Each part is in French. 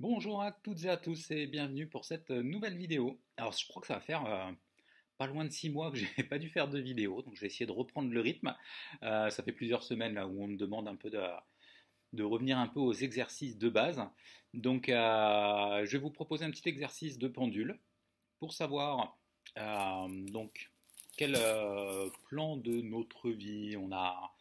Bonjour à toutes et à tous et bienvenue pour cette nouvelle vidéo. Alors je crois que ça va faire pas loin de 6 mois que j'ai pas dû faire de vidéo, donc je vais essayer de reprendre le rythme. Ça fait plusieurs semaines là où on me demande un peu de revenir un peu aux exercices de base. Donc je vais vous proposer un petit exercice de pendule pour savoir donc quel plan de notre vie on a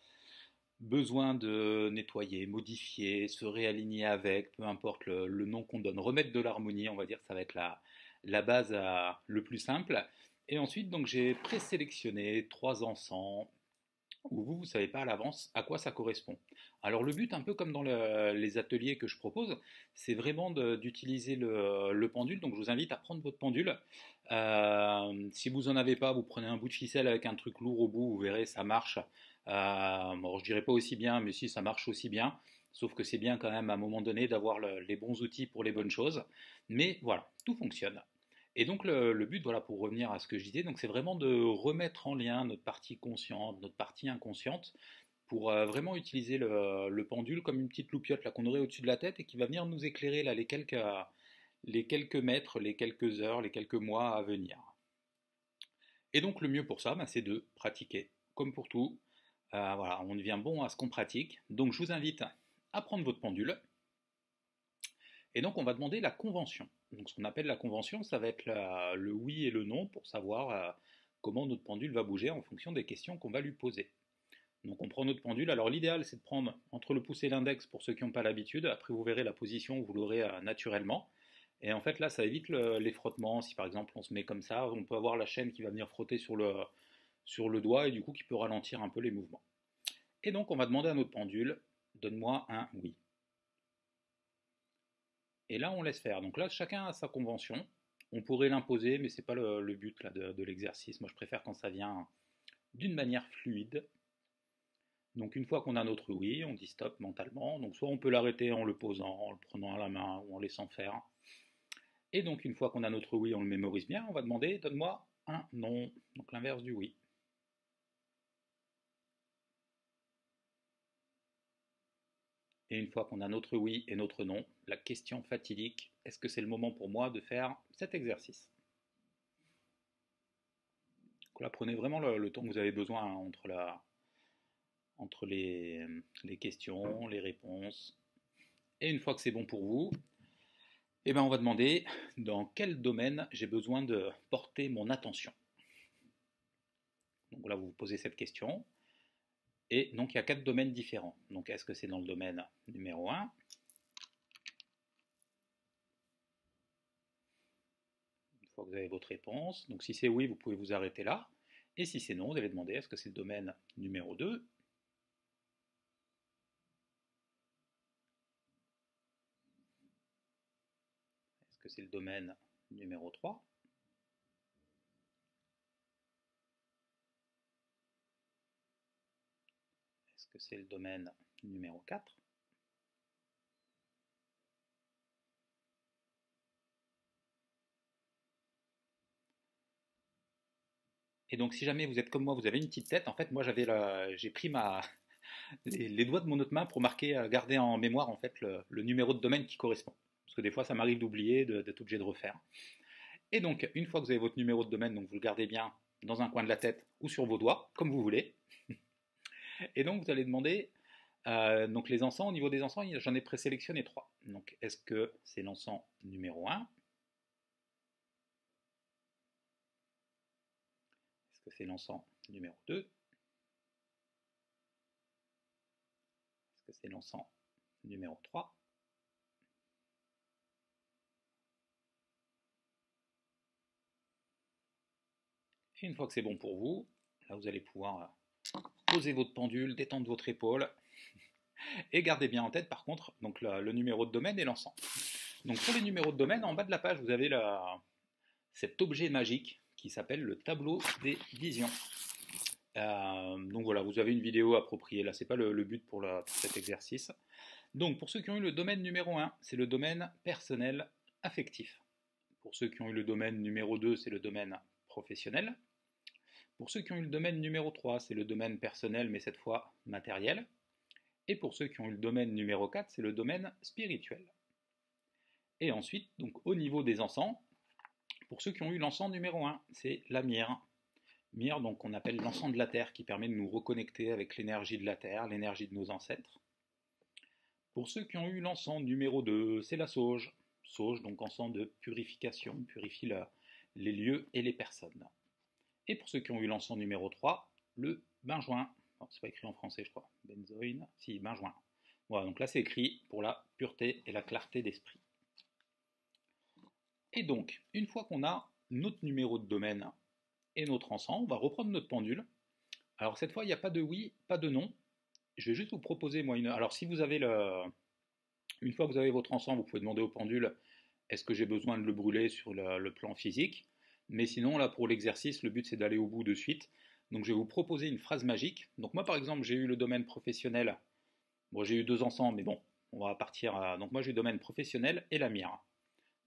besoin de nettoyer, modifier, se réaligner avec, peu importe le nom qu'on donne, remettre de l'harmonie, on va dire, ça va être la base le plus simple. Et ensuite, donc j'ai présélectionné trois encens où vous ne savez pas à l'avance à quoi ça correspond. Alors le but, un peu comme dans les ateliers que je propose, c'est vraiment d'utiliser le pendule. Donc je vous invite à prendre votre pendule. Si vous n'en avez pas, vous prenez un bout de ficelle avec un truc lourd au bout, vous verrez, ça marche. Bon, je dirais pas aussi bien, mais si ça marche aussi bien. Sauf que c'est bien quand même à un moment donné d'avoir les bons outils pour les bonnes choses. Mais voilà, tout fonctionne. Et donc le but, voilà, pour revenir à ce que je disais, donc c'est vraiment de remettre en lien notre partie consciente, notre partie inconsciente, pour vraiment utiliser le pendule comme une petite loupiote là qu'on aurait au-dessus de la tête et qui va venir nous éclairer là les quelques mètres, les quelques heures, les quelques mois à venir. Et donc le mieux pour ça, bah, c'est de pratiquer, comme pour tout. Voilà, on devient bon à ce qu'on pratique. Donc je vous invite à prendre votre pendule, et donc on va demander la convention. Donc ce qu'on appelle la convention, ça va être le oui et le non pour savoir comment notre pendule va bouger en fonction des questions qu'on va lui poser. Donc on prend notre pendule. Alors l'idéal c'est de prendre entre le pouce et l'index pour ceux qui n'ont pas l'habitude. Après vous verrez la position, vous l'aurez naturellement. Et en fait là ça évite les frottements. Si par exemple on se met comme ça, on peut avoir la chaîne qui va venir frotter sur le doigt et du coup qui peut ralentir un peu les mouvements. Et donc on va demander à notre pendule, donne-moi un oui. Et là, on laisse faire. Donc là, chacun a sa convention. On pourrait l'imposer, mais ce n'est pas le but là, de l'exercice. Moi, je préfère quand ça vient d'une manière fluide. Donc une fois qu'on a notre oui, on dit stop mentalement. Donc soit on peut l'arrêter en le posant, en le prenant à la main ou en laissant faire. Et donc une fois qu'on a notre oui, on le mémorise bien, on va demander donne-moi un non. Donc l'inverse du oui. Et une fois qu'on a notre oui et notre non, la question fatidique, est-ce que c'est le moment pour moi de faire cet exercice? Donc là, prenez vraiment le temps que vous avez besoin hein, entre les questions, les réponses. Et une fois que c'est bon pour vous, eh ben on va demander dans quel domaine j'ai besoin de porter mon attention. Donc là, vous vous posez cette question. Et donc, il y a quatre domaines différents. Donc, est-ce que c'est dans le domaine numéro 1? Une fois que vous avez votre réponse. Donc, si c'est oui, vous pouvez vous arrêter là. Et si c'est non, vous allez demander est-ce que c'est le domaine numéro 2? Est-ce que c'est le domaine numéro 3? Est-ce que c'est le domaine numéro 4? Et donc, si jamais vous êtes comme moi, vous avez une petite tête, en fait, moi, j'ai pris les doigts de mon autre main pour marquer, garder en mémoire, en fait, le numéro de domaine qui correspond. Parce que des fois, ça m'arrive d'oublier, d'être obligé de refaire. Et donc, une fois que vous avez votre numéro de domaine, donc vous le gardez bien dans un coin de la tête ou sur vos doigts, comme vous voulez. Et donc, vous allez demander, donc les encens, au niveau des encens, j'en ai présélectionné trois. Donc, est-ce que c'est l'encens numéro 1? Est-ce que c'est l'encens numéro 2? Est-ce que c'est l'encens numéro 3? Et une fois que c'est bon pour vous, là vous allez pouvoir poser votre pendule, détendre votre épaule et gardez bien en tête par contre donc le numéro de domaine et l'encens. Donc pour les numéros de domaine, en bas de la page, vous avez cet objet magique qui s'appelle le tableau des visions. Donc voilà, vous avez une vidéo appropriée, là c'est pas le but pour cet exercice. Donc pour ceux qui ont eu le domaine numéro 1, c'est le domaine personnel affectif. Pour ceux qui ont eu le domaine numéro 2, c'est le domaine professionnel. Pour ceux qui ont eu le domaine numéro 3, c'est le domaine personnel, mais cette fois matériel. Et pour ceux qui ont eu le domaine numéro 4, c'est le domaine spirituel. Et ensuite, donc au niveau des encens, pour ceux qui ont eu l'encens numéro 1, c'est la myrrhe. Myrrhe, donc on appelle l'encens de la terre, qui permet de nous reconnecter avec l'énergie de la terre, l'énergie de nos ancêtres. Pour ceux qui ont eu l'encens numéro 2, c'est la sauge. Sauge, donc encens de purification, purifie les lieux et les personnes. Et pour ceux qui ont eu l'encens numéro 3, le benjoin. Bon, c'est pas écrit en français, je crois. Benzoïne, si, benjoin. Voilà, donc là c'est écrit pour la pureté et la clarté d'esprit. Et donc, une fois qu'on a notre numéro de domaine et notre encens, on va reprendre notre pendule. Alors cette fois, il n'y a pas de oui, pas de non. Je vais juste vous proposer, moi, une... Alors si vous avez une fois que vous avez votre encens, vous pouvez demander au pendule, est-ce que j'ai besoin de le brûler sur le plan physique? Mais sinon, là, pour l'exercice, le but, c'est d'aller au bout de suite. Donc je vais vous proposer une phrase magique. Donc moi, par exemple, j'ai eu le domaine professionnel. Bon, j'ai eu 2 encens, mais bon, on va partir à... Donc moi, j'ai eu le domaine professionnel et la myrrhe.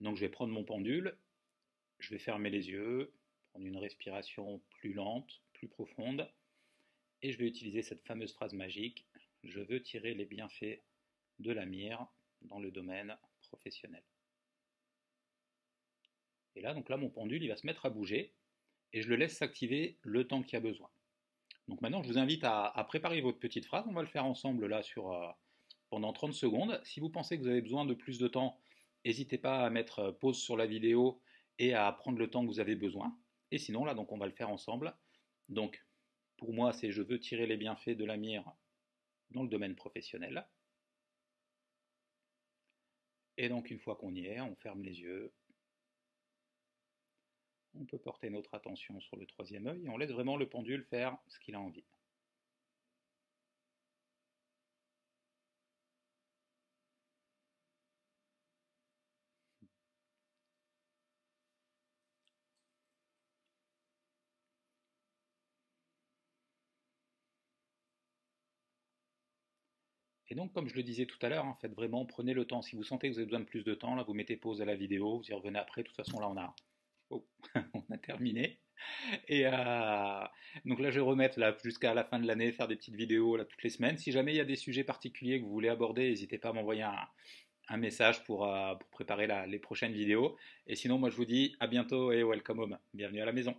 Donc je vais prendre mon pendule, je vais fermer les yeux, prendre une respiration plus lente, plus profonde, et je vais utiliser cette fameuse phrase magique, je veux tirer les bienfaits de la myrrhe dans le domaine professionnel. Et là, donc là, mon pendule, il va se mettre à bouger, et je le laisse s'activer le temps qu'il y a besoin. Donc maintenant, je vous invite à préparer votre petite phrase, on va le faire ensemble là pendant 30 secondes. Si vous pensez que vous avez besoin de plus de temps, n'hésitez pas à mettre pause sur la vidéo et à prendre le temps que vous avez besoin. Et sinon, là, donc on va le faire ensemble. Donc, pour moi, c'est je veux tirer les bienfaits de la myrrhe dans le domaine professionnel. Et donc, une fois qu'on y est, on ferme les yeux. On peut porter notre attention sur le troisième œil et on laisse vraiment le pendule faire ce qu'il a envie. Et donc, comme je le disais tout à l'heure, en fait, vraiment, prenez le temps. Si vous sentez que vous avez besoin de plus de temps, là, vous mettez pause à la vidéo, vous y revenez après. De toute façon, là, oh, on a terminé. Et donc là, je vais remettre là, jusqu'à la fin de l'année, faire des petites vidéos là, toutes les semaines. Si jamais il y a des sujets particuliers que vous voulez aborder, n'hésitez pas à m'envoyer un message pour préparer les prochaines vidéos. Et sinon, moi, je vous dis à bientôt et welcome home. Bienvenue à la maison.